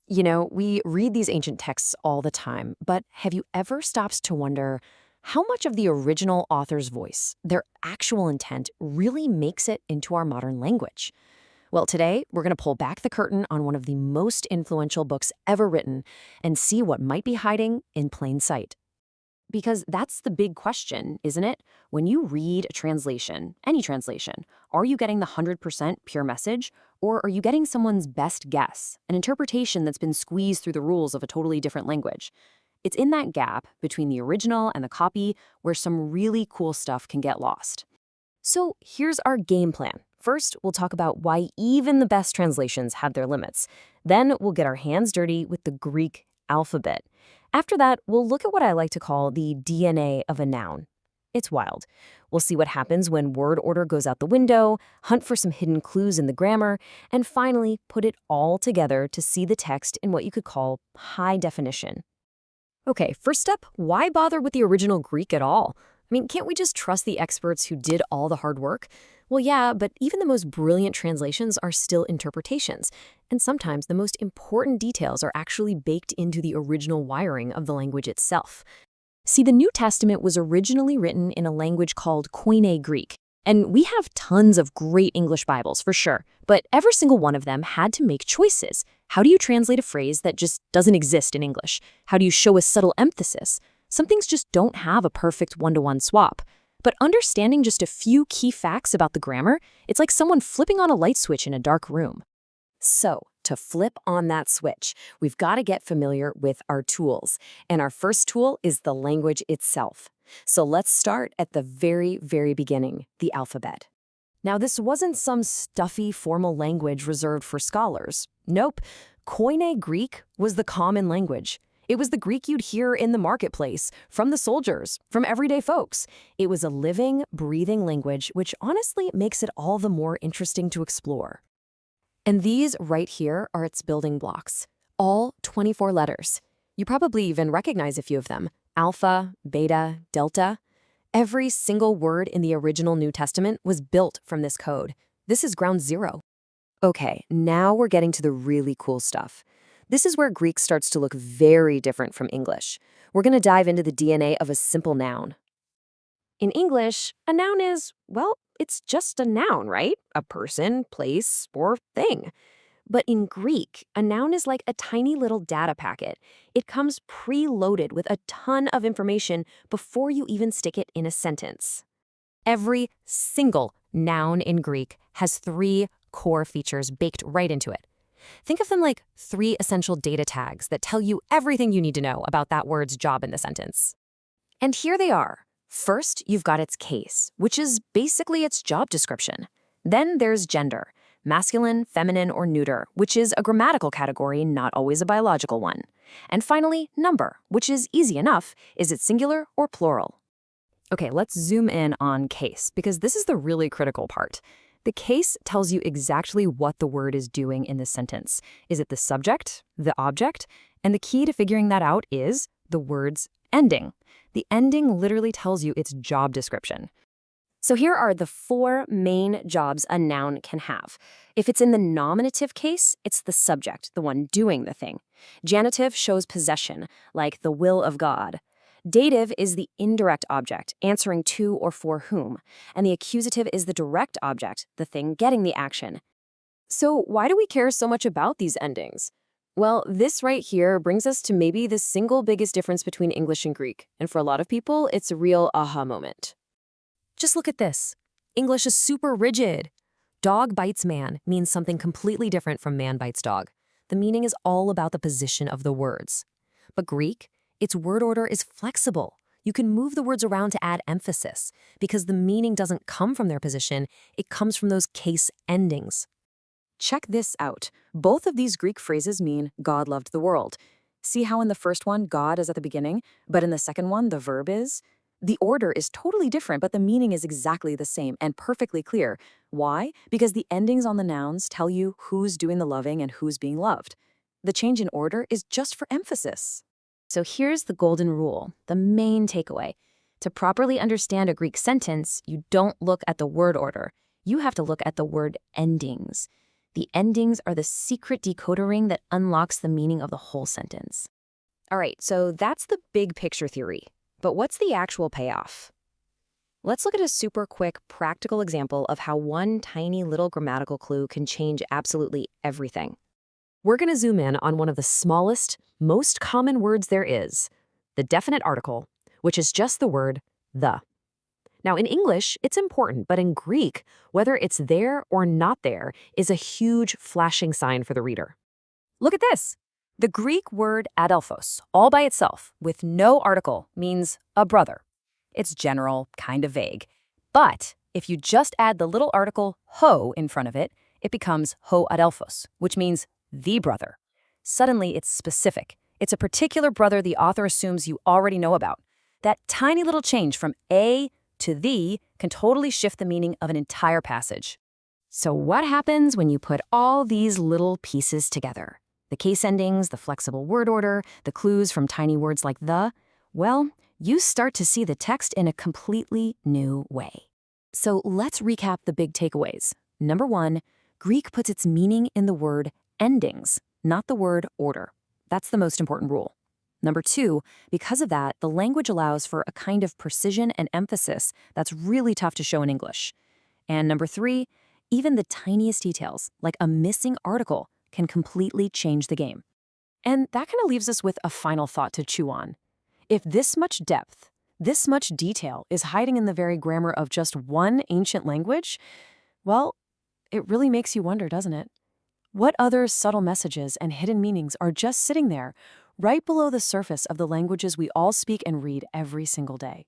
You know, we read these ancient texts all the time, but have you ever stopped to wonder how much of the original author's voice, their actual intent, really makes it into our modern language? Well, today we're going to pull back the curtain on one of the most influential books ever written and see what might be hiding in plain sight. Because that's the big question, isn't it? When you read a translation, any translation, are you getting the 100% pure message? Or are you getting someone's best guess, an interpretation that's been squeezed through the rules of a totally different language? It's in that gap between the original and the copy where some really cool stuff can get lost. So here's our game plan. First, we'll talk about why even the best translations have their limits. Then we'll get our hands dirty with the Greek alphabet. After that, we'll look at what I like to call the DNA of a noun. It's wild. We'll see what happens when word order goes out the window, hunt for some hidden clues in the grammar, and finally put it all together to see the text in what you could call high definition. Okay, first step, why bother with the original Greek at all? I mean, can't we just trust the experts who did all the hard work? Well, yeah, but even the most brilliant translations are still interpretations, and sometimes the most important details are actually baked into the original wiring of the language itself. See, the New Testament was originally written in a language called Koine Greek, and we have tons of great English Bibles for sure, but every single one of them had to make choices. How do you translate a phrase that just doesn't exist in English? How do you show a subtle emphasis? Some things just don't have a perfect one-to-one swap. But understanding just a few key facts about the grammar, it's like someone flipping on a light switch in a dark room. So, to flip on that switch, we've got to get familiar with our tools. And our first tool is the language itself. So let's start at the very, very beginning, the alphabet. Now, this wasn't some stuffy formal language reserved for scholars. Nope. Koine Greek was the common language. It was the Greek you'd hear in the marketplace, from the soldiers, from everyday folks. It was a living, breathing language, which honestly makes it all the more interesting to explore. And these right here are its building blocks, all 24 letters. You probably even recognize a few of them: alpha, beta, delta. Every single word in the original New Testament was built from this code. This is ground zero. Okay, now we're getting to the really cool stuff. This is where Greek starts to look very different from English. We're going to dive into the DNA of a simple noun. In English, a noun is, well, it's just a noun, right? A person, place, or thing. But in Greek, a noun is like a tiny little data packet. It comes preloaded with a ton of information before you even stick it in a sentence. Every single noun in Greek has 3 core features baked right into it. Think of them like 3 essential data tags that tell you everything you need to know about that word's job in the sentence. And here they are. First, you've got its case, which is basically its job description. Then there's gender, masculine, feminine, or neuter, which is a grammatical category, not always a biological one. And finally, number, which is easy enough. Is it singular or plural? Okay, let's zoom in on case, because this is the really critical part. The case tells you exactly what the word is doing in the sentence. Is it the subject, the object? And the key to figuring that out is the word's ending. The ending literally tells you its job description. So here are the 4 main jobs a noun can have. If it's in the nominative case, it's the subject, the one doing the thing. Genitive shows possession, like the will of God. Dative is the indirect object, answering to or for whom, and the accusative is the direct object, the thing getting the action. So why do we care so much about these endings? Well, this right here brings us to maybe the single biggest difference between English and Greek, and for a lot of people, it's a real aha moment. Just look at this. English is super rigid. Dog bites man means something completely different from man bites dog. The meaning is all about the position of the words. But Greek, its word order is flexible. You can move the words around to add emphasis, because the meaning doesn't come from their position, it comes from those case endings. Check this out. Both of these Greek phrases mean God loved the world. See how in the first one, God is at the beginning, but in the second one, the verb is? The order is totally different, but the meaning is exactly the same and perfectly clear. Why? Because the endings on the nouns tell you who's doing the loving and who's being loved. The change in order is just for emphasis. So here's the golden rule, the main takeaway. To properly understand a Greek sentence, you don't look at the word order. You have to look at the word endings. The endings are the secret decoder ring that unlocks the meaning of the whole sentence. All right, so that's the big picture theory. But what's the actual payoff? Let's look at a super quick, practical example of how one tiny little grammatical clue can change absolutely everything. We're going to zoom in on one of the smallest, most common words there is, the definite article, which is just the word the. Now, in English, it's important, but in Greek, whether it's there or not there is a huge flashing sign for the reader. Look at this. The Greek word adelphos, all by itself, with no article, means a brother. It's general, kind of vague. But if you just add the little article ho in front of it, it becomes ho adelphos, which means the brother. Suddenly, it's specific. It's a particular brother the author assumes you already know about. That tiny little change from a to the can totally shift the meaning of an entire passage. So what happens when you put all these little pieces together? The case endings, the flexible word order, the clues from tiny words like the, well, you start to see the text in a completely new way. So let's recap the big takeaways. Number 1, Greek puts its meaning in the word endings, not the word order. That's the most important rule. Number 2, because of that, the language allows for a kind of precision and emphasis that's really tough to show in English. And number 3, even the tiniest details, like a missing article, can completely change the game. And that kind of leaves us with a final thought to chew on. If this much depth, this much detail is hiding in the very grammar of just one ancient language, well, it really makes you wonder, doesn't it? What other subtle messages and hidden meanings are just sitting there, right below the surface of the languages we all speak and read every single day?